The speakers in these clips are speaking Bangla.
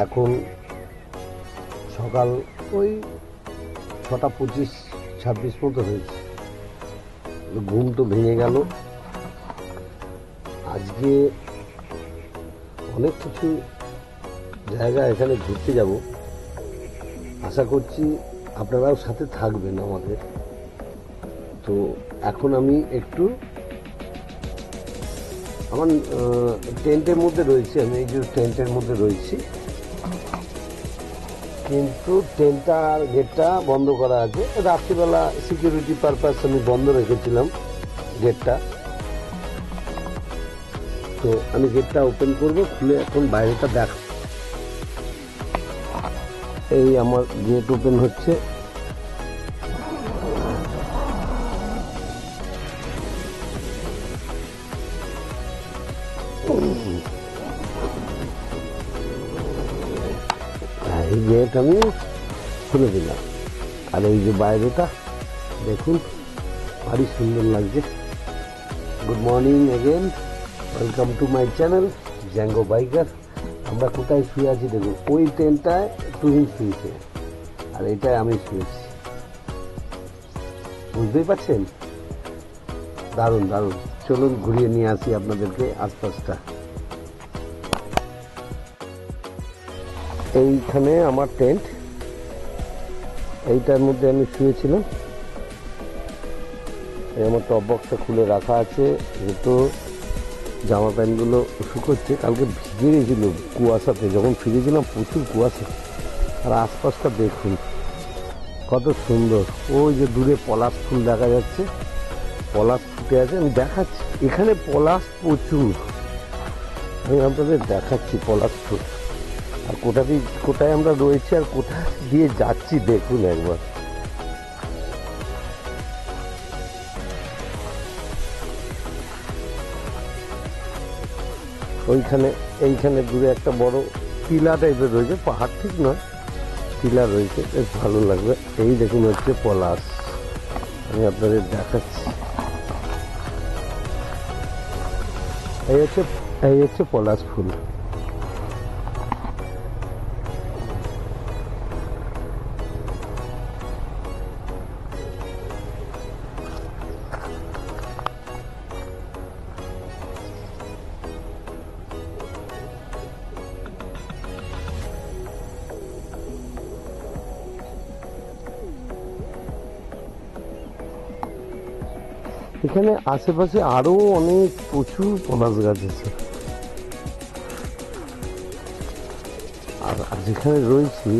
এখন সকাল ওই 6:25-26 মতো হয়েছে। ঘুম তো ভেঙে গেল। আজকে অনেক কিছু জায়গা এখানে ঘুরতে যাব, আশা করছি আপনারাও সাথে থাকবেন আমাদের। তো এখন আমি একটু আমার টেন্টের মধ্যে রয়েছি, আমি এই যে টেন্টের মধ্যে রয়েছি, কিন্তু টেন্টটার গেটটা বন্ধ করা আছে। রাত্রিবেলা সিকিউরিটি পারপাস আমি বন্ধ রেখেছিলাম গেটটা। তো আমি গেটটা ওপেন করব, খুলে এখন বাইরেটা দেখ। এই আমার গেট ওপেন হচ্ছে। এই গেট আমি খুলে দিলাম। আর এই যে বাইরেটা দেখুন, ভারী সুন্দর লাগছে। Good morning again, welcome to my channel Django biker. আমরা কোথায় শুয়ে আছি দেখুন, ওই ট্রেনটায় তুহিন শুয়েছে আর এটাই আমি শুয়েছি। বুঝতেই পারছেন? দারুণ দারুণ। চলুন ঘুরিয়ে নিয়ে আসি আপনাদেরকে আশপাশটা। এইখানে আমার টেন্ট, এইটার মধ্যে আমি শুয়েছিলাম। এই আমার টপ বক্সটা খুলে রাখা আছে, যেহেতু জামা প্যান্টগুলো শুকোচ্ছে। কালকে ভিজে গেছিল কুয়াশাতে, যখন ফিরেছিলাম প্রচুর কুয়াশা। আর আশপাশটা দেখুন কত সুন্দর। ওই যে দূরে পলাশ ফুল দেখা যাচ্ছে, পলাশ ফুটে আছে। আমি দেখাচ্ছি, এখানে পলাশ প্রচুর, আমি আপনাদের দেখাচ্ছি পলাশ ফুল। আর কোথায় আমরা রয়েছি আর কোথা দিয়ে যাচ্ছি দেখুন একবার। এইখানে দূরে একটা বড় টিলা টাইপের রয়েছে, পাহাড় ঠিক নয়, টিলা রয়েছে, বেশ ভালো লাগবে। এই দেখুন হচ্ছে পলাশ, আমি আপনাদের দেখাচ্ছি। এই হচ্ছে পলাশ ফুল। এখানে আশেপাশে আরো অনেক প্রচুর পলাশ গাছ আছে। আর যেখানে রয়েছি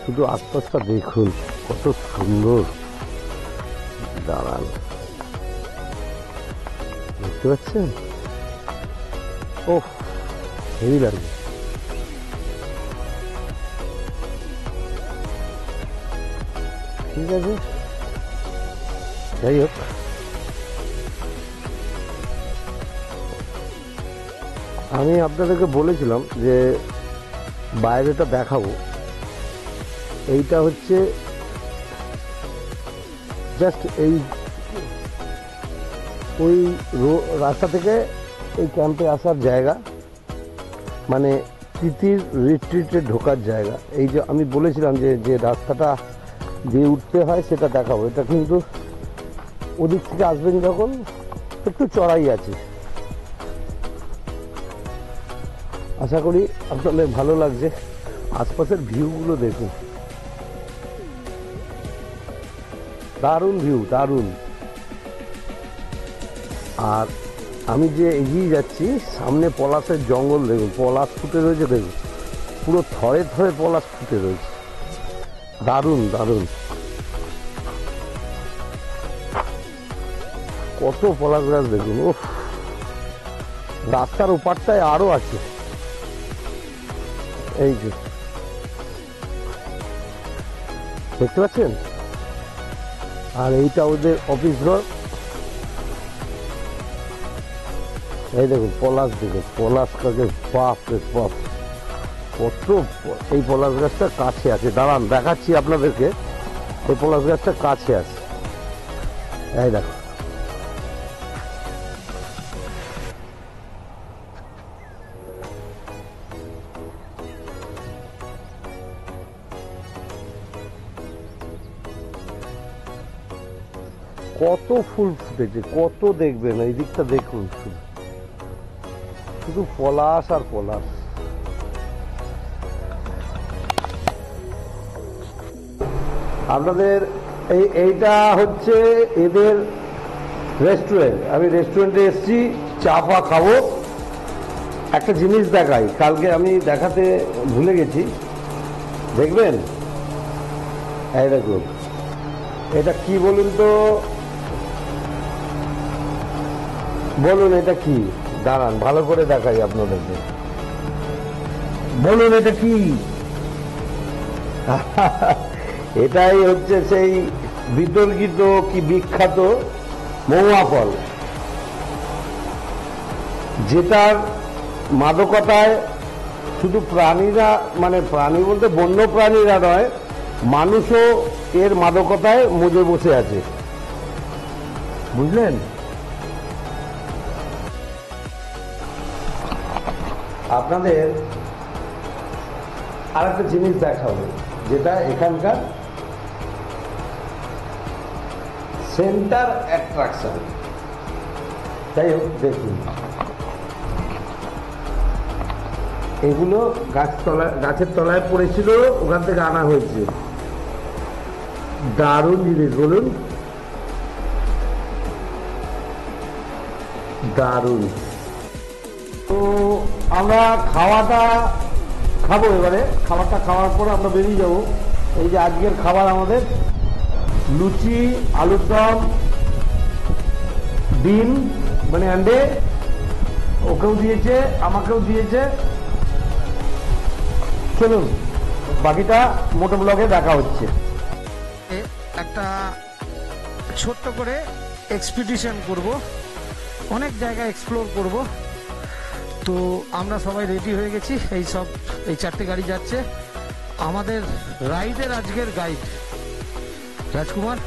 শুধু আশপাশটা দেখুন কত সুন্দর। দাঁড়ান, দেখতে পাচ্ছেন? ওহ, হেভি লাগবে। ঠিক আছে, যাই হোক, আমি আপনাদেরকে বলেছিলাম যে বাইরেটা দেখাবো। এইটা হচ্ছে জাস্ট ওই রাস্তা থেকে এই ক্যাম্পে আসার জায়গা, মানে তিতির রিট্রিটে ঢোকার জায়গা। এই যে আমি বলেছিলাম যে রাস্তাটা দিয়ে উঠতে হয় সেটা দেখাবো। এটা কিন্তু ওদিক থেকে আসবেন যখন একটু চড়াই আছে। আশা করি আপনাদের ভালো লাগছে। আশপাশের ভিউগুলো দেখুন, দারুণ ভিউ, দারুণ। আর আমি যে এগিয়ে যাচ্ছি, সামনে পলাশের জঙ্গল দেখুন, পলাশ ফুটে রয়েছে দেখুন, পুরো থরে থরে পলাশ ফুটে রয়েছে। দারুণ দারুণ, কত পলাশ গাছ দেখুন। ও, রাস্তার ওপারটায় আরো আছে, এই যে দেখতে পাচ্ছেন। আর এইটা ওদের অফিস ঘর। এই দেখুন পলাশ, দেখুন পলাশ গাছে, বাপ রে বাপ কত। এই পলাশ গাছটা কাছে আছে, দাঁড়ান দেখাচ্ছি আপনাদেরকে। এই পলাশ গাছটা কাছে আছে, এই দেখো। কত ফুল ফুটেছে, কত দেখবেন, এই দিকটা দেখুন, শুধু শুধু পলাশ আর পলাশ। আপনাদের এইটা হচ্ছে এদের রেস্টুরেন্ট। আমি রেস্টুরেন্টে এসেছি, চা ফা খাবো। একটা জিনিস দেখাই, কালকে আমি দেখাতে ভুলে গেছি, দেখবেন। এই দেখুন, এটা কি বলুন তো, বলুন এটা কি? দাঁড়ান ভালো করে দেখাই আপনাদেরকে, বলুন এটা কি? এটাই হচ্ছে সেই বিতর্কিত কি বিখ্যাত মহুয়া ফল, যেটার মাদকতায় শুধু প্রাণীরা, মানে প্রাণী বলতে বন্য প্রাণীরা নয়, মানুষও এর মাদকতায় মজে বসে আছে, বুঝলেন? আপনাদের আর একটা জিনিস দেখাবো, যেটা এখানকার সেন্টার অ্যাট্রাকশন। যাই হোক, দেখুন এগুলো গাছের তলায় পড়েছিল, ওখান থেকে আনা হয়েছে। দারুণ জিনিস, বলুন, দারুণ। তো আমরা খাওয়াটা খাবো, এবারে খাবারটা খাওয়ার পর আমরা বেরিয়ে যাবো। এই যে আজকের খাবার আমাদের লুচি, আলুর দম, ডিম মানে আন্ডে, ওকেও দিয়েছে, আমাকেও দিয়েছে। চলুন বাকিটা মোটো ব্লগে দেখা হচ্ছে। একটা ছোট্ট করে এক্সপিডিশন করব, অনেক জায়গা এক্সপ্লোর করব। তো আমরা সবাই রেডি হয়ে গেছি, এই 4টে গাড়ি যাচ্ছে। আমাদের রাইডের আজকের গাইড রাজকুমার।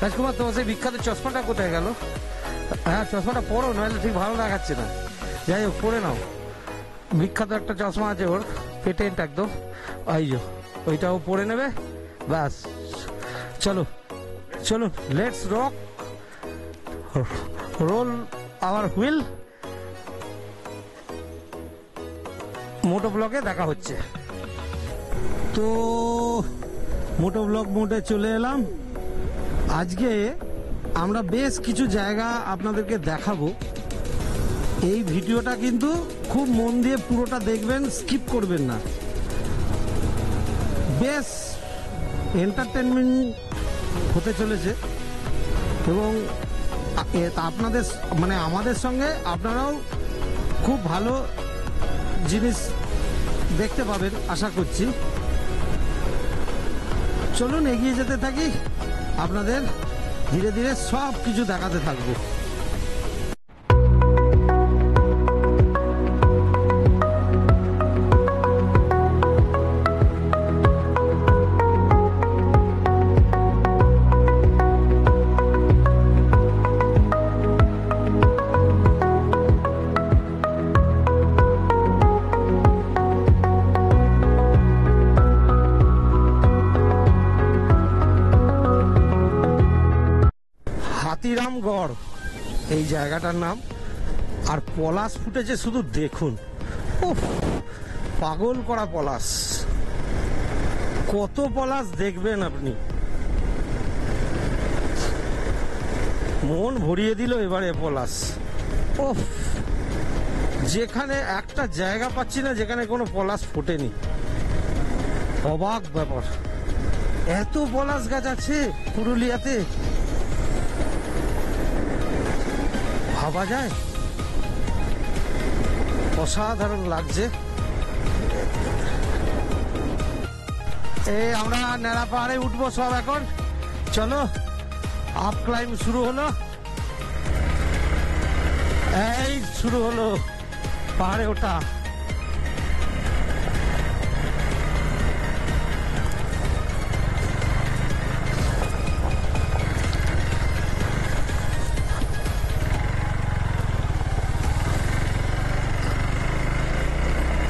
রাজকুমার, তোমার সেই বিখ্যাত চশমাটা কোথায় গেল? হ্যাঁ, চশমাটা পরো, নাহলে ঠিক ভালো দেখাচ্ছে না। যাই হোক, পরে নাও। বিখ্যাত একটা চশমা আছে ওর, পেটেন্ট একদম। এই যে ওইটাও পরে নেবে, ব্যাস। চলো চলুন, let's rock, roll our wheel. Moto ব্লগে দেখা হচ্ছে। তো মোটো ব্লগ মোডে চলে এলাম। আজকে আমরা বেশ কিছু জায়গা আপনাদেরকে দেখাবো। এই ভিডিওটা কিন্তু খুব মন দিয়ে পুরোটা দেখবেন, স্কিপ করবেন না। বেশ এন্টারটেনমেন্ট হতে চলেছে, এবং আপনাদের মানে আমাদের সঙ্গে আপনারাও খুব ভালো জিনিস দেখতে পাবেন আশা করছি। চলুন এগিয়ে যেতে থাকি, আপনাদের ধীরে ধীরে সব কিছু দেখাতে থাকবো। হাতিরামগড় এই জায়গাটার নাম। আর পলাশ ফুটেছে শুধু দেখুন, উফ, পাগল করা পলাশ। কত পলাশ দেখবেন আপনি, মন ভরিয়ে দিল এবারে পলাশ। উফ, যেখানে একটা জায়গা পাচ্ছি না যেখানে কোনো পলাশ ফোটেনি, অবাক ব্যাপার। এত পলাশ গাছ আছে পুরুলিয়াতে, ভাবা যায়? অসাধারণ লাগছে। এই আমরা নেড়া পাহাড়ে উঠবো সব এখন। চলো, আপ ক্লাইম শুরু হলো। এই শুরু হলো পাহাড়ে ওঠা।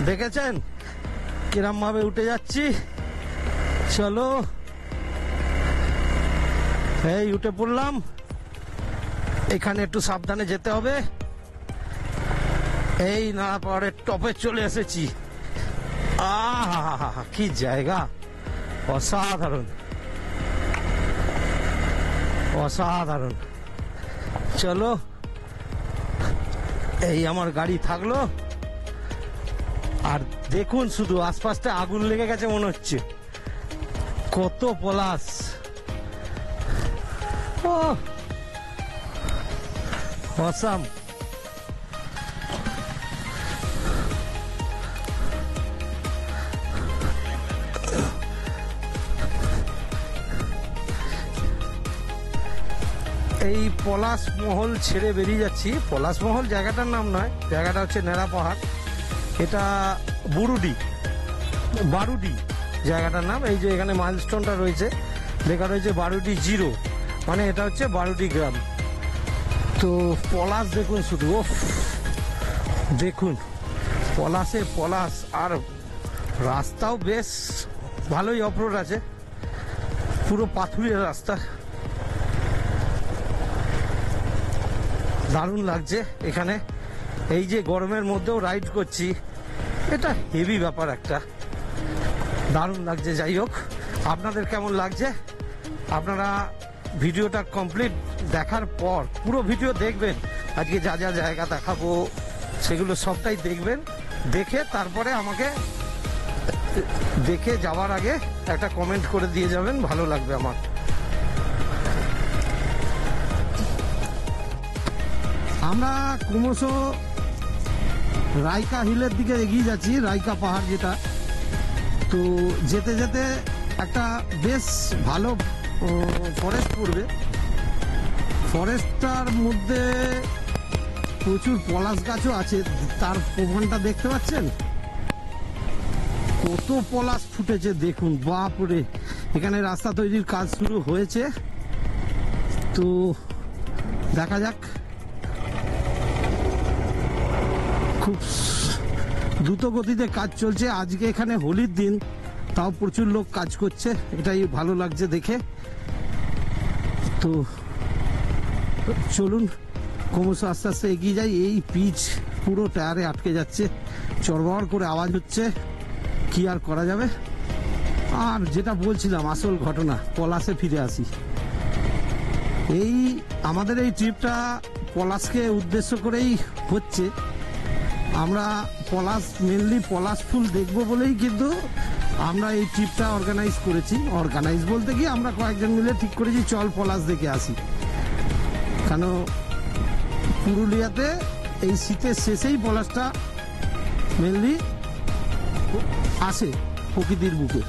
দেখেছেন কিরম ভাবে উঠে যাচ্ছি। চলো, এই উঠে পড়লাম। এখানে একটু সাবধানে যেতে হবে। এই নাড়া পাহাড়ের টপে চলে এসেছি। আহা, কি জায়গা, অসাধারণ অসাধারণ। চলো, এই আমার গাড়ি থাকলো। আর দেখুন শুধু আশপাশটা আগুন লেগে গেছে মনে হচ্ছে, কত পলাশ। ও অসাম। এই পলাশ মহল ছেড়ে বেরিয়ে যাচ্ছি। পলাশ মহল জায়গাটার নাম নয়, জায়গাটা হচ্ছে নেড়া পাহাড়। এটা বারুডি জায়গাটার নাম। এই যে এখানে মাইলস্টোনটা রয়েছে, লেখা রয়েছে বারুডি 0, মানে এটা হচ্ছে বারুডি গ্রাম। তো পলাশ দেখুন শুধু, ও দেখুন পলাশে পলাশ। আর রাস্তাও বেশ ভালোই অফরোড আছে, পুরো পাথুরের রাস্তা, দারুণ লাগছে এখানে। এই যে গরমের মধ্যেও রাইড করছি, এটা হেভি ব্যাপার একটা, দারুণ লাগছে। যাই হোক, আপনাদের কেমন লাগছে? আপনারা ভিডিওটা কমপ্লিট দেখার পর পুরো ভিডিও দেখবেন, আজকে যা যা জায়গা দেখাবো সেগুলো সবটাই দেখবেন। দেখে তারপরে আমাকে দেখে যাওয়ার আগে একটা কমেন্ট করে দিয়ে যাবেন, ভালো লাগবে আমার। আমরা ক্রমশ রাইকা হিলের দিকে এগিয়ে যাচ্ছি, রাইকা পাহাড় যেটা। তো যেতে যেতে একটা বেশ ভালো ফরেস্ট পড়বে। ফরেস্টটার মধ্যে প্রচুর পলাশ গাছও আছে, তার প্রমাণটা দেখতে পাচ্ছেন, কত পলাশ ফুটেছে দেখুন, বাপরে। এখানে রাস্তা তৈরির কাজ শুরু হয়েছে, তো দেখা যাক। খুব দ্রুত গতিতে কাজ চলছে। আজকে এখানে হোলির দিন, তাও প্রচুর লোক কাজ করছে, এটাই ভালো লাগছে দেখে। তো চলুন ক্রমশ আস্তে আস্তে এগিয়ে যাই। এই পিচ পুরো টায়ারে আটকে যাচ্ছে, চড়বড় করে আওয়াজ হচ্ছে, কি আর করা যাবে। আর যেটা বলছিলাম, আসল ঘটনা, পলাশে ফিরে আসি। এই আমাদের এই ট্রিপটা পলাশকে উদ্দেশ্য করেই হচ্ছে। আমরা পলাশ, মেনলি পলাশ ফুল দেখবো বলেই কিন্তু আমরা এই ট্রিপটা অর্গানাইজ করেছি। অর্গানাইজ বলতে কি, আমরা কয়েকজন মিলে ঠিক করেছি চল পলাশ দেখে আসি। কেন পুরুলিয়াতে এই শীতের শেষেই পলাশটা মেনলি আসে প্রকৃতির বুকে।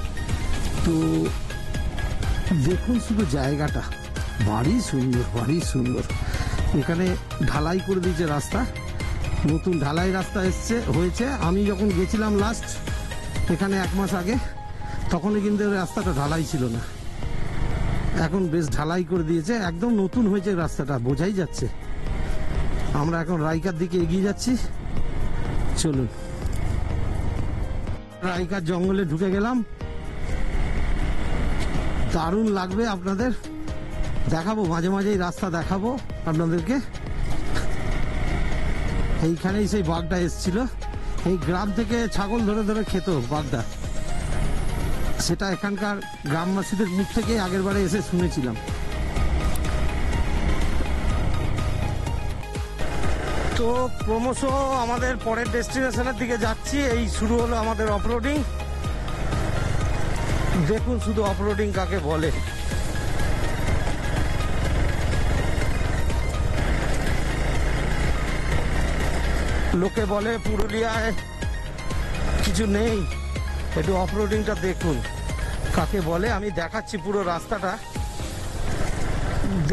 তো দেখুন শুধু জায়গাটা, ভারী সুন্দর, ভারী সুন্দর। এখানে ঢালাই করে দিয়েছে রাস্তা, নতুন ঢালাই রাস্তা হয়েছে। আমি যখন গেছিলাম লাস্ট এখানে 1 মাস আগে, তখনই কিন্তু রাস্তাটা ঢালাই ছিল না, এখন বেশ ঢালাই করে দিয়েছে, একদম নতুন হয়েছে রাস্তাটা, বোঝাই যাচ্ছে। আমরা এখন রাইকার দিকে এগিয়ে যাচ্ছি, চলুন। রাইকার জঙ্গলে ঢুকে গেলাম, দারুণ লাগবে আপনাদের, দেখাবো মাঝে মাঝে এই রাস্তা দেখাবো আপনাদেরকে। এইখানেই সেই বাঘটা এসেছিল, এই গ্রাম থেকে ছাগল ধরে ধরে খেত বাঘটা, সেটা এখানকার গ্রামবাসীদের মুখ থেকে আগের বারে এসে শুনেছিলাম। তো ক্রমশ আমাদের পরের ডেস্টিনেশনের দিকে যাচ্ছি। এই শুরু হলো আমাদের অফরোডিং। দেখুন শুধু অফরোডিং কাকে বলে। লোকে বলে পুরুলিয়ায় কিছু নেই, একটু অফরোডিংটা দেখুন কাকে বলে। আমি দেখাচ্ছি পুরো রাস্তাটা,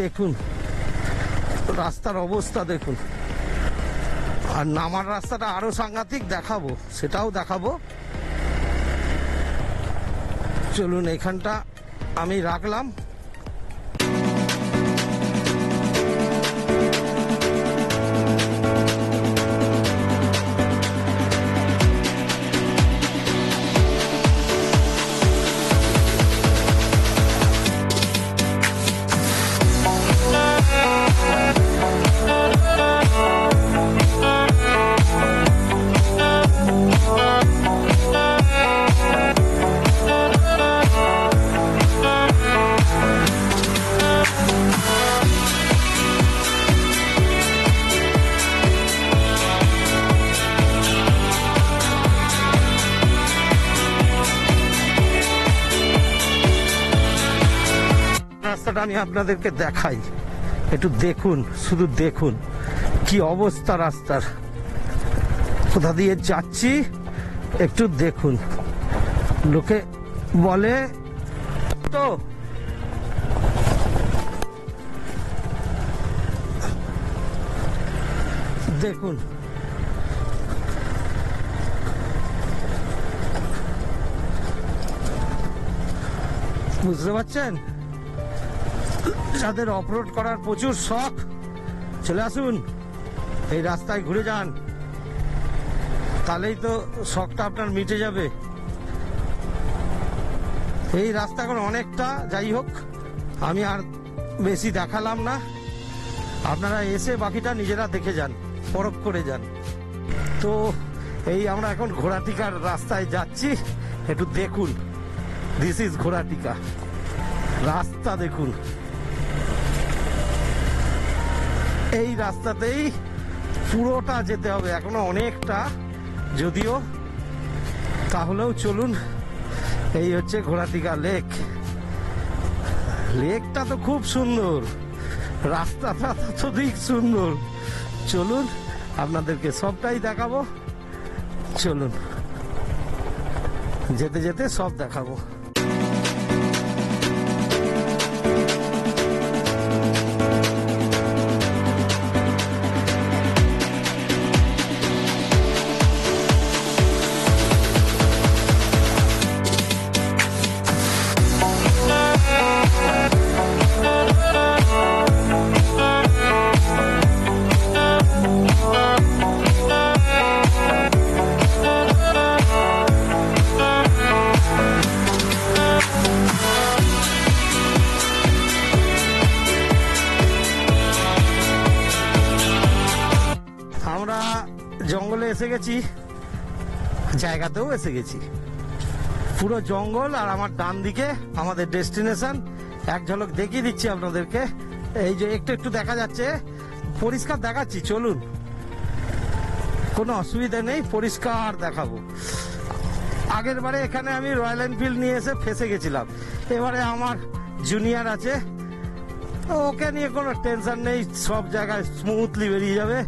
দেখুন রাস্তার অবস্থা দেখুন। আর নামার রাস্তাটা আরো সাংঘাতিক, দেখাবো, সেটাও দেখাবো। চলুন এখানটা আমি রাখলাম। রাস্তাটা আমি আপনাদেরকে দেখাই, একটু দেখুন, শুধু দেখুন কি অবস্থা রাস্তার, কোথা দিয়ে যাচ্ছি একটু দেখুন। লোকে বলে তো দেখুন, বুঝতে পারছেন? যাদের অফরোড করার প্রচুর শখ, চলে আসুন, এই রাস্তায় ঘুরে যান, তাহলেই তো শখটা আপনার মিটে যাবে। এই রাস্তা এখন অনেকটা, যাই হোক আমি আর বেশি দেখালাম না, আপনারা এসে বাকিটা নিজেরা দেখে যান, পরখ করে যান। তো এই আমরা এখন ঘোড়াটিকার রাস্তায় যাচ্ছি, একটু দেখুন। দিস ইজ ঘোড়াটিকা রাস্তা, দেখুন এই রাস্তাতেই পুরোটা যেতে হবে, এখনো অনেকটা যদিও, তাহলেও চলুন। এই হচ্ছে ঘোড়াটিকা লেক। লেকটা তো খুব সুন্দর, রাস্তাটা তো ঠিক সুন্দর। চলুন আপনাদেরকে সবটাই দেখাবো, চলুন যেতে যেতে সব দেখাবো। আমরা জঙ্গলে এসে গেছি, জায়গাতেও এসে গেছি, পুরো জঙ্গল, আর আমার ডান দিকে আমাদের ডেস্টিনেশন। এক ঝলক দেখিয়ে দিচ্ছি আপনাদেরকে, এই যে একটু একটু দেখা যাচ্ছে, পরিষ্কার দেখাচ্ছি, চলুন, কোনো অসুবিধা নেই, পরিষ্কার দেখাবো। আগের বারে এখানে আমি রয়্যাল এনফিল্ড নিয়ে এসে ফেসে গেছিলাম, এবারে আমার জুনিয়র আছে, ওকে নিয়ে কোনো টেনশন নেই, সব জায়গায় স্মুথলি বেরিয়ে যাবে।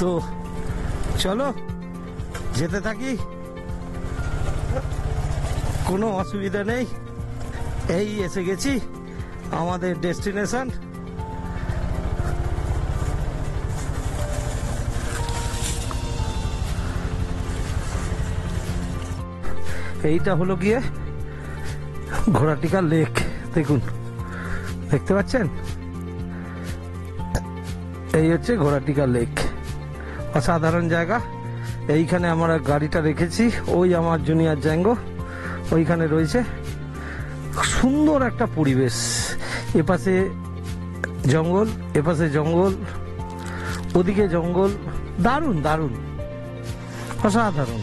তো চলো যেতে থাকি, কোনো অসুবিধা নেই। এই এসে গেছি আমাদের ডেস্টিনেশন। এইটা হলো গিয়ে ঘোড়াটিকা লেক, দেখুন, দেখতে পাচ্ছেন? এই হচ্ছে ঘোড়াটিকা লেক, অসাধারণ জায়গা। এইখানে আমরা গাড়িটা রেখেছি, ওই আমার জুনিয়র জ্যাঙ্গো ওইখানে রয়েছে। সুন্দর একটা পরিবেশ, এপাশে জঙ্গল, এপাশে জঙ্গল, ওদিকে জঙ্গল, দারুণ দারুণ, অসাধারণ।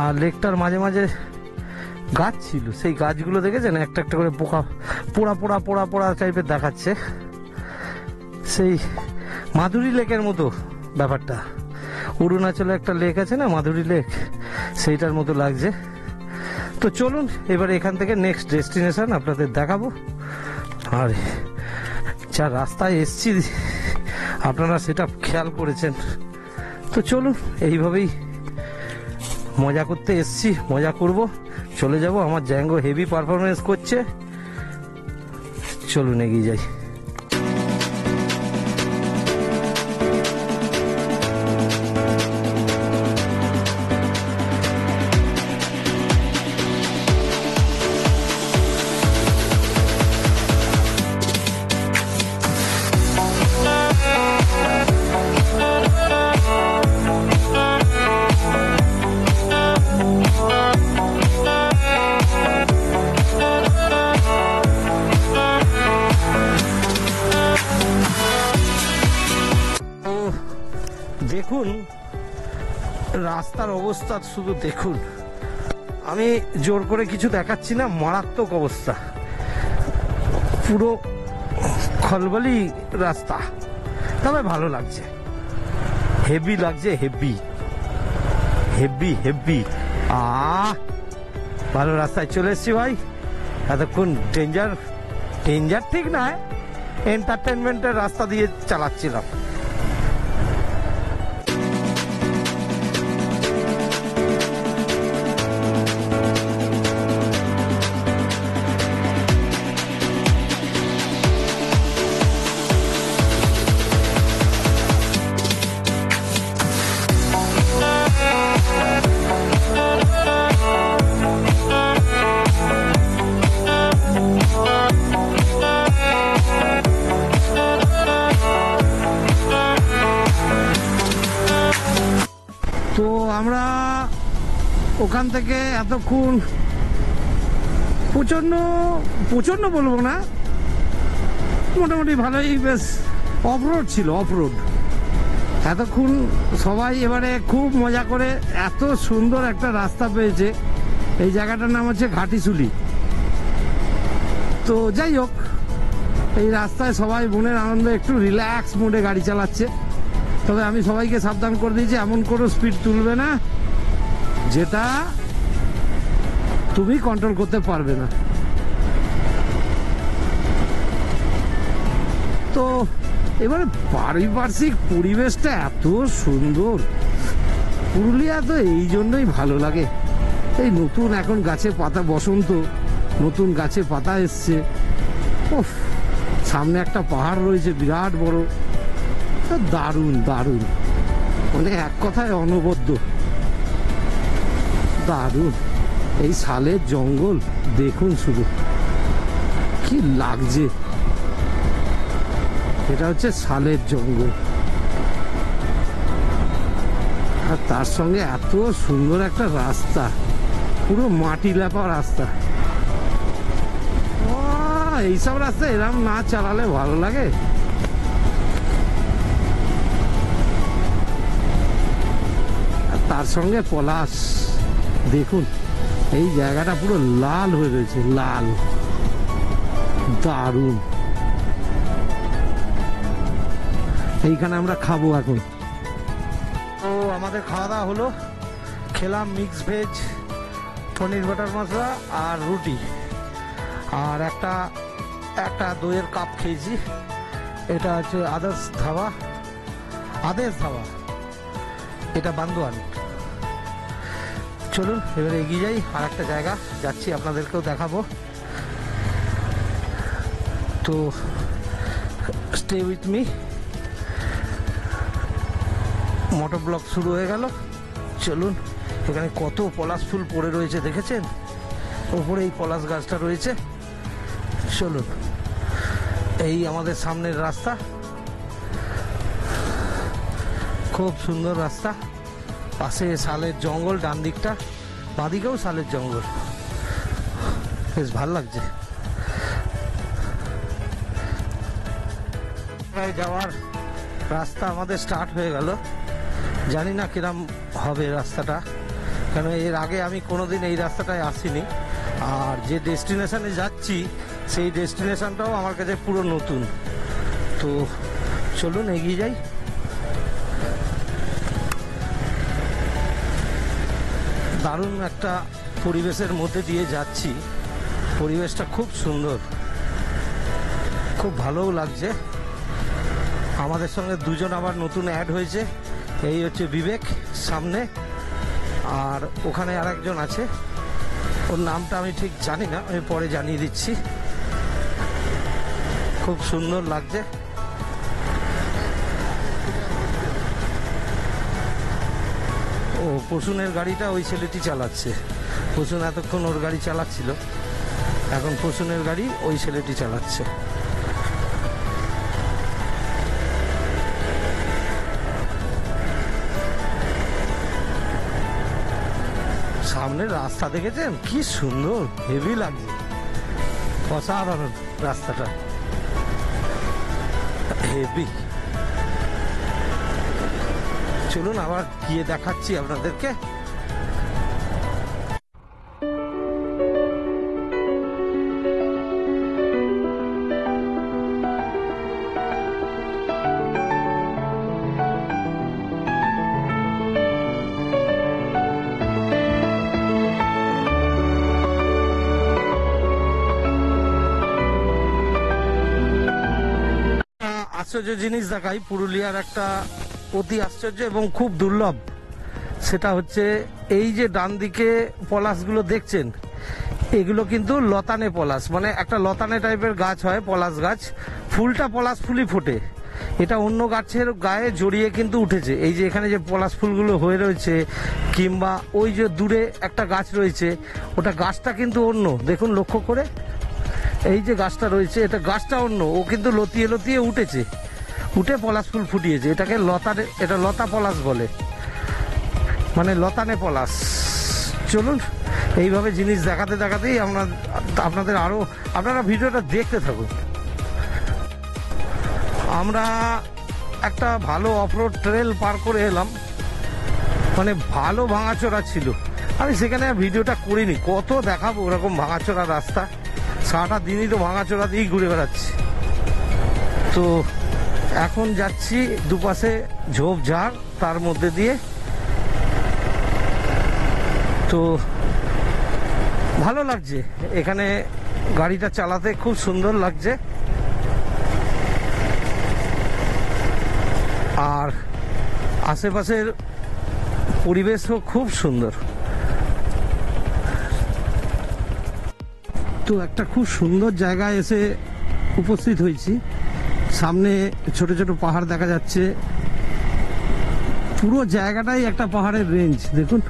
আর লেকটার মাঝে মাঝে গাছ ছিল, সেই গাছগুলো দেখেছেন, একটা একটা করে পোকা, পোড়া পোড়া পোড়া পোড়া টাইপের দেখাচ্ছে, সেই মাধুরী লেকের মতো ব্যাপারটা। অরুণাচলে একটা লেক আছে না, মাধুরী লেক, সেইটার মতো লাগছে। তো চলুন এবার এখান থেকে নেক্সট ডেস্টিনেশন আপনাদের দেখাবো। আর যা রাস্তায় এসছি আপনারা সেটা খেয়াল করেছেন। তো চলুন, এইভাবেই মজা করতে এসছি, মজা করব, চলে যাব। আমার জ্যাঙ্গো হেভি পারফরমেন্স করছে, চলুন এগিয়ে যাই। দেখুন রাস্তার অবস্থা, শুধু দেখুন, আমি জোর করে কিছু দেখাচ্ছি না, মারাত্মক অবস্থা, পুরো খলবলি রাস্তা, তবে ভালো লাগছে, হেভি লাগছে, হেভি হেভি হেভি। ভালো রাস্তায় চলে এসছি ভাই, এতক্ষণ ডেঞ্জার ডেঞ্জার ঠিক নয়, এন্টারটেনমেন্টের রাস্তা দিয়ে চালাচ্ছিলাম। তো আমরা ওখান থেকে এতক্ষণ প্রচন্ড প্রচন্ড বলবো না, মোটামুটি ভালোই, বেশ অফরোড ছিল, অফরোড। এতক্ষণ সবাই এবারে খুব মজা করে, এত সুন্দর একটা রাস্তা পেয়েছে। এই জায়গাটার নাম হচ্ছে ঘাটিশুলি। তো যাই হোক, এই রাস্তায় সবাই মনের আনন্দে একটু রিল্যাক্স মোডে গাড়ি চালাচ্ছে। তবে আমি সবাইকে সাবধান করে দিয়েছি, এমন কোনো স্পিড তুলবে না যেটা তুমি কন্ট্রোল করতে পারবে না। তো এবারে পারিপার্শ্বিক পরিবেশটা এত সুন্দর, পুরুলিয়া তো এই জন্যই ভালো লাগে। এই নতুন এখন গাছে পাতা, বসন্ত, নতুন গাছে পাতা এসছে। ওফ, সামনে একটা পাহাড় রয়েছে বিরাট বড়, দারুণ দারুণ, মানে এক কথায় অনবদ্য, দারুণ। এই শালের জঙ্গল দেখুন শুধু কি লাগছে, এটা হচ্ছে শালের জঙ্গল, আর তার সঙ্গে এত সুন্দর একটা রাস্তা, পুরো মাটি লেপা রাস্তা। এইসব রাস্তা এরম না চালালে ভালো লাগে। তার সঙ্গে পলাশ, দেখুন এই জায়গাটা পুরো লাল হয়ে রয়েছে, লাল, দারুণ। এইখানে আমরা খাবো এখন। তো আমাদের খাওয়া দাওয়া হলো, খেলাম মিক্স ভেজ, পনির বাটার মশলা আর রুটি, আর একটা দইয়ের কাপ খেয়েছি। এটা হচ্ছে আদেশ ধাবা, এটা বান্দোয়ান। চলুন এবারে এগিয়ে যাই, আর একটা জায়গা যাচ্ছি, আপনাদেরকেও দেখাবো। তো stay with me. Motor block শুরু হয়ে গেল। চলুন, এখানে কত পলাশ ফুল পড়ে রয়েছে দেখেছেন, ওপরে এই পলাশ গাছটা রয়েছে। চলুন, এই আমাদের সামনের রাস্তা, খুব সুন্দর রাস্তা, পাশে শালের জঙ্গল, ডান দিকটা, বাঁদিকেও শালের জঙ্গল, বেশ ভাল লাগছে। যাওয়ার রাস্তা আমাদের স্টার্ট হয়ে গেল। জানি না কিরম হবে রাস্তাটা, কেন এর আগে আমি কোনোদিন এই রাস্তাটায় আসিনি, আর যে ডেস্টিনেশনে যাচ্ছি সেই ডেস্টিনেশনটাও আমার কাছে পুরো নতুন। তো চলুন এগিয়ে যাই। দারুণ একটা পরিবেশের মধ্যে দিয়ে যাচ্ছি, পরিবেশটা খুব সুন্দর, খুব ভালোও লাগছে। আমাদের সঙ্গে দুজন আবার নতুন অ্যাড হয়েছে, এই হচ্ছে বিবেক সামনে, আর ওখানে আরেকজন আছে, ওর নামটা আমি ঠিক জানি না, আমি পরে জানিয়ে দিচ্ছি। খুব সুন্দর লাগছে। ও পশুনের গাড়িটা ওই ছেলেটি চালাচ্ছে, পশুন এতক্ষণ ওর গাড়ি চালাচ্ছিল, এখন পশুনের গাড়ি ওই ছেলেটি চালাচ্ছে। সামনের রাস্তা দেখেছেন কি সুন্দর, হেভি লাগছে, অসাধারণ রাস্তাটা, হেভি। চলুন আবার গিয়ে দেখাচ্ছি আপনাদেরকে। আশ্চর্য জিনিস দেখাই, পুরুলিয়ার একটা অতি আশ্চর্য এবং খুব দুর্লভ। সেটা হচ্ছে এই যে ডান দিকে পলাশগুলো দেখছেন, এগুলো কিন্তু লতানে পলাশ, মানে একটা লতানে টাইপের গাছ হয়, পলাশ গাছ। ফুলটা পলাশ ফুলই ফোটে, এটা অন্য গাছের গায়ে জড়িয়ে কিন্তু উঠেছে। এই যে এখানে যে পলাশ ফুলগুলো হয়ে রয়েছে, কিংবা ওই যে দূরে একটা গাছ রয়েছে, ওটা গাছটা কিন্তু অন্য। দেখুন লক্ষ্য করে, এই যে গাছটা রয়েছে, এটা গাছটা অন্য, ও কিন্তু লতিয়ে লতিয়ে উঠেছে, উঠে পলাশ ফুল ফুটিয়েছে। এটাকে লতানে, এটা লতা পলাশ বলে, মানে লতানে পলাশ। চলুন এইভাবে জিনিস দেখাতে দেখাতেই আপনাদের আরো, আপনারা ভিডিওটা দেখতে থাকুন। আমরা একটা ভালো অফরোড ট্রেল পার করে এলাম, মানে ভালো ভাঙাচোরা ছিল। আমি সেখানে ভিডিওটা করিনি, কত দেখাবো ওরকম ভাঙাচোরা রাস্তা, সারাটা দিনই তো ভাঙাচোরা দিয়েই ঘুরে বেড়াচ্ছি। তো এখন যাচ্ছি দুপাশে ঝোপঝাড়, তার মধ্যে দিয়ে। তো ভালো লাগছে এখানে গাড়িটা চালাতে, খুব সুন্দর লাগছে। আর আশেপাশের পরিবেশও খুব সুন্দর। তো একটা খুব সুন্দর জায়গায় এসে উপস্থিত হয়েছি। সামনে ছোট ছোট পাহাড় দেখা যাচ্ছে, পুরো জায়গাটাই একটা পাহাড়ের রেঞ্জ। দেখুন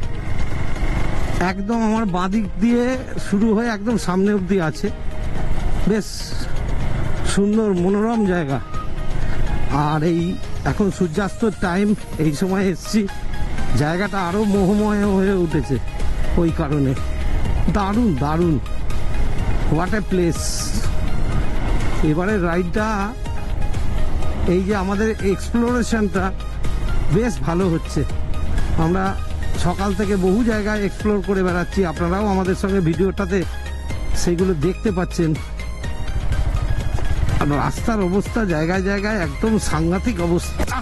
একদম আমার বাঁদিক দিয়ে শুরু হয়ে একদম সামনে অবধি আছে, বেশ সুন্দর মনোরম জায়গা। আর এই এখন সূর্যাস্তর টাইম, এই সময় এসছি, জায়গাটা আরো মোহময় হয়ে উঠেছে ওই কারণে। দারুণ দারুণ, হোয়াট এ প্লেস। এবারে রাইডটা, এই যে আমাদের এক্সপ্লোরেশনটা বেশ ভালো হচ্ছে। আমরা সকাল থেকে বহু জায়গায় এক্সপ্লোর করে বেড়াচ্ছি, আপনারাও আমাদের সঙ্গে ভিডিওটাতে সেগুলো দেখতে পাচ্ছেন। আর রাস্তার অবস্থা জায়গায় জায়গায় একদম সাংঘাতিক অবস্থা।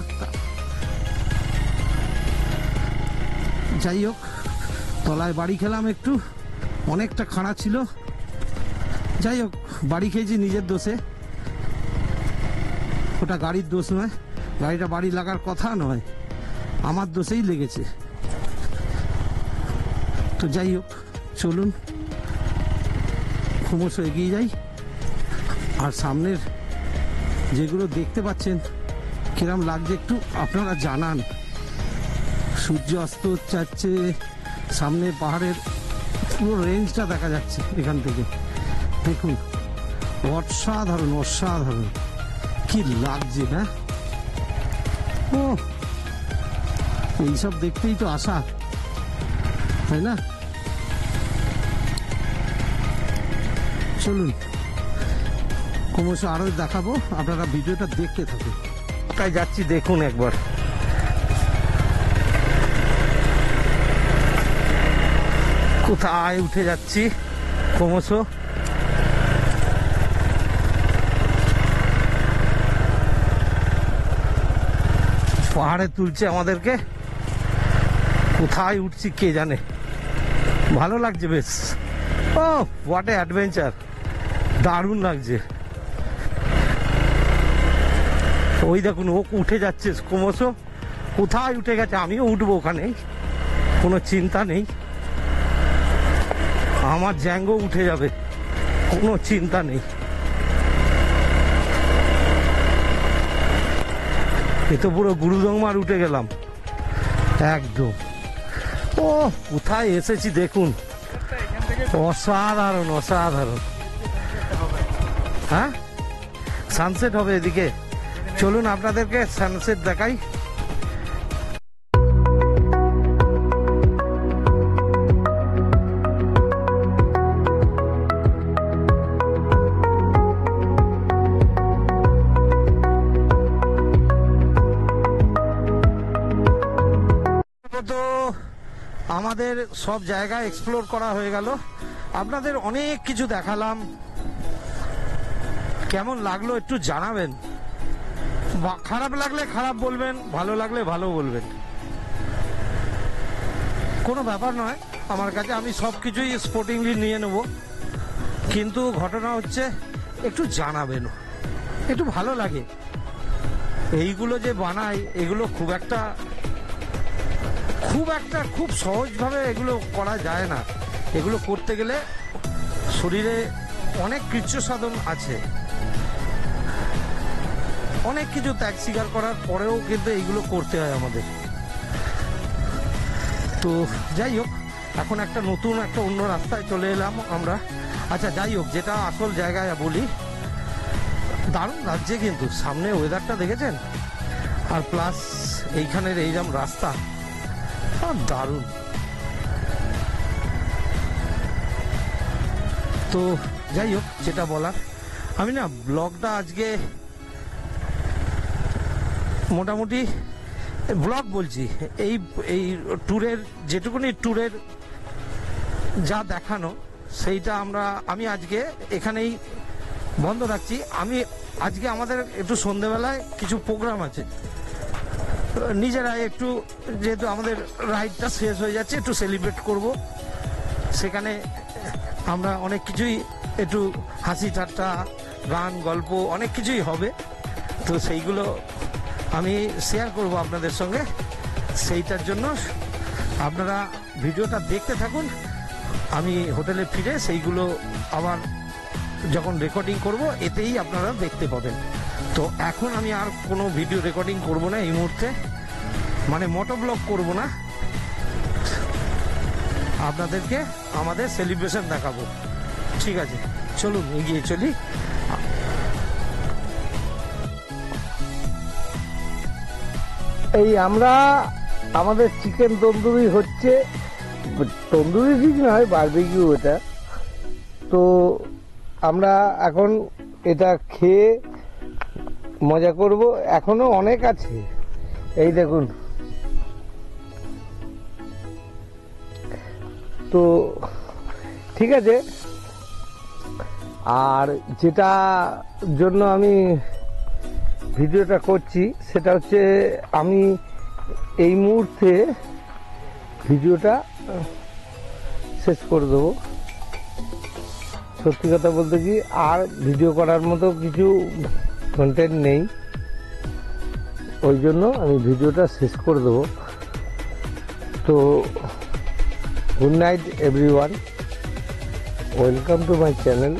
যাই হোক, তলায় বাড়ি খেলাম একটু, অনেকটা খাড়া ছিল। যাই হোক, বাড়ি খেয়েছি নিজের দোষে, ওটা গাড়ির দোষ নয়, গাড়িটা বাড়ি লাগার কথা নয়, আমার দোষেই লেগেছে। তো যাই হোক, চলুন ক্রমশ এগিয়ে যাই। আর সামনের যেগুলো দেখতে পাচ্ছেন কিরম লাগছে একটু আপনারা জানান। সূর্য অস্ত যাচ্ছে, সামনে পাহাড়ের পুরো রেঞ্জটা দেখা যাচ্ছে এখান থেকে। দেখুন অসাধারণ অসাধারণ, কি লাগছে না? ও এইসব দেখতেই তো আসা, তাই না? চলুন ক্রমশ আরো দেখাবো, আপনারা ভিডিওটা দেখতে থাকুন। তাই যাচ্ছি, দেখুন একবার। কোথায় উঠে যাচ্ছি ক্রমশ। পাহাড়ে তুলছে আমাদেরকে, কোথায় উঠছি কে জানে। ভালো লাগছে বেশ। ও হোয়াট এ অ্যাডভেঞ্চার, দারুণ লাগছে। ওই দেখুন ও উঠে যাচ্ছে ক্রমশ, কোথায় উঠে গেছে, আমিও উঠবো ওখানে, কোনো চিন্তা নেই। আমার জ্যাঙ্গো উঠে যাবে, কোনো চিন্তা নেই। এ তো পুরো গুরুদংমার উঠে গেলাম একদম। ও কোথায় এসেছি দেখুন, অসাধারণ অসাধারণ। হ্যাঁ, সানসেট হবে এদিকে, চলুন আপনাদেরকে সানসেট দেখাই। তো আমাদের সব জায়গা এক্সপ্লোর করা হয়ে গেল, আপনাদের অনেক কিছু দেখালাম। কেমন লাগলো একটু জানাবেন, খারাপ লাগলে খারাপ বলবেন, ভালো লাগলে ভালো বলবেন, কোনো ব্যাপার নয় আমার কাছে। আমি সব কিছুই স্পোর্টিংলি নিয়ে নেব, কিন্তু ঘটনা হচ্ছে একটু জানাবেন, একটু ভালো লাগে। এইগুলো যে বানাই এগুলো খুব সহজভাবে এগুলো করা যায় না। এগুলো করতে গেলে শরীরে অনেক কৃচ্ছ সাধন আছে, অনেক কিছু ত্যাগ স্বীকার করার পরেও কিন্তু এইগুলো করতে হয় আমাদের। তো যাই হোক, এখন একটা নতুন একটা অন্য রাস্তায় চলে এলাম আমরা। আচ্ছা যাই হোক, যেটা আসল জায়গায় বলি, দারুণ লাগছে কিন্তু সামনে ওয়েদারটা দেখেছেন, আর প্লাস এইখানের এইরকম রাস্তা দারুণ। তো যাই হোক, যেটা বলার, আমি না ব্লগটা আজকে মোটামুটি ব্লগ বলছি, এই ট্যুরের যেটুকুনি ট্যুরের যা দেখানো সেইটা আমি আজকে এখানেই বন্ধ রাখছি। আমি আজকে আমাদের একটু সন্ধেবেলায় কিছু প্রোগ্রাম আছে, নিজেরা একটু, যেহেতু আমাদের রাইডটা শেষ হয়ে যাচ্ছে, একটু সেলিব্রেট করব। সেখানে আমরা অনেক কিছুই, একটু হাসি ঠাট্টা, গান, গল্প, অনেক কিছুই হবে। তো সেইগুলো আমি শেয়ার করব আপনাদের সঙ্গে। সেইটার জন্য আপনারা ভিডিওটা দেখতে থাকুন। আমি হোটেলে ফিরে সেইগুলো আবার যখন রেকর্ডিং করব এতেই আপনারা দেখতে পাবেন। তো এখন আমি আর কোনো ভিডিও রেকর্ডিং করব না এই মুহূর্তে, মানে মোটো ব্লগ করব না, আপনাদেরকে আমাদের সেলিব্রেশন দেখাবো। ঠিক আছে, চলুন এগিয়ে চলি। এই আমরা আমাদের চিকেন তন্দুরি হচ্ছে, তন্দুরি ঠিক নয়, বারবিকিউ এটা। তো আমরা এখন এটা খেয়ে মজা করব, এখনো অনেক আছে। এই দেখুন, তো ঠিক আছে। আর যেটা জন্য আমি ভিডিওটা করছি সেটা হচ্ছে, আমি এই মুহূর্তে ভিডিওটা শেষ করে দেবো। সত্যি কথা বলতে কি, আর ভিডিও করার মতো কিছু কন্টেন্ট নেই, ওই জন্য আমি ভিডিওটা শেষ করে দেবো। তো good night everyone, welcome to my channel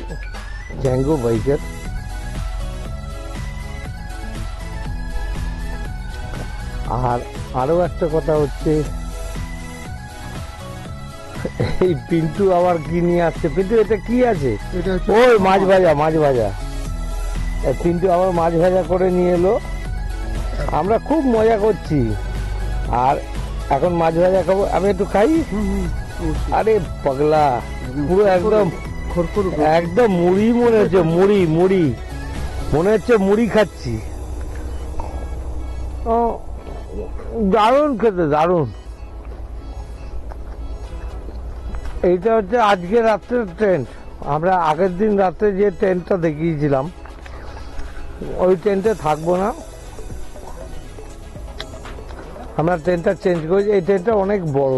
Django biker. আর আরও একটা কথা হচ্ছে, এই পিন্টু আবার কি নিয়ে আসছে। পিন্টু এটা কি আছে? ওই মাছ ভাজা। পিন্টু আবার মাছ ভাজা করে নিয়ে এলো, আমরা খুব মজা করছি। আর এখন মাছ ভাজা খাবো, আমি একটু খাই। আরে পাগলা, পুরো একদম মুড়ি মনে হচ্ছে, মুড়ি মনে হচ্ছে, মুড়ি খাচ্ছি। দারুণ খেতে, দারুণ। এইটা হচ্ছে আজকে রাত্রের ট্রেন্ড। আমরা আগের দিন রাত্রে যে ট্রেনটা দেখিয়েছিলাম, ওই ট্রেনটা থাকবো না, আমরা ট্রেনটা চেঞ্জ করেছি। এই ট্রেনটা অনেক বড়।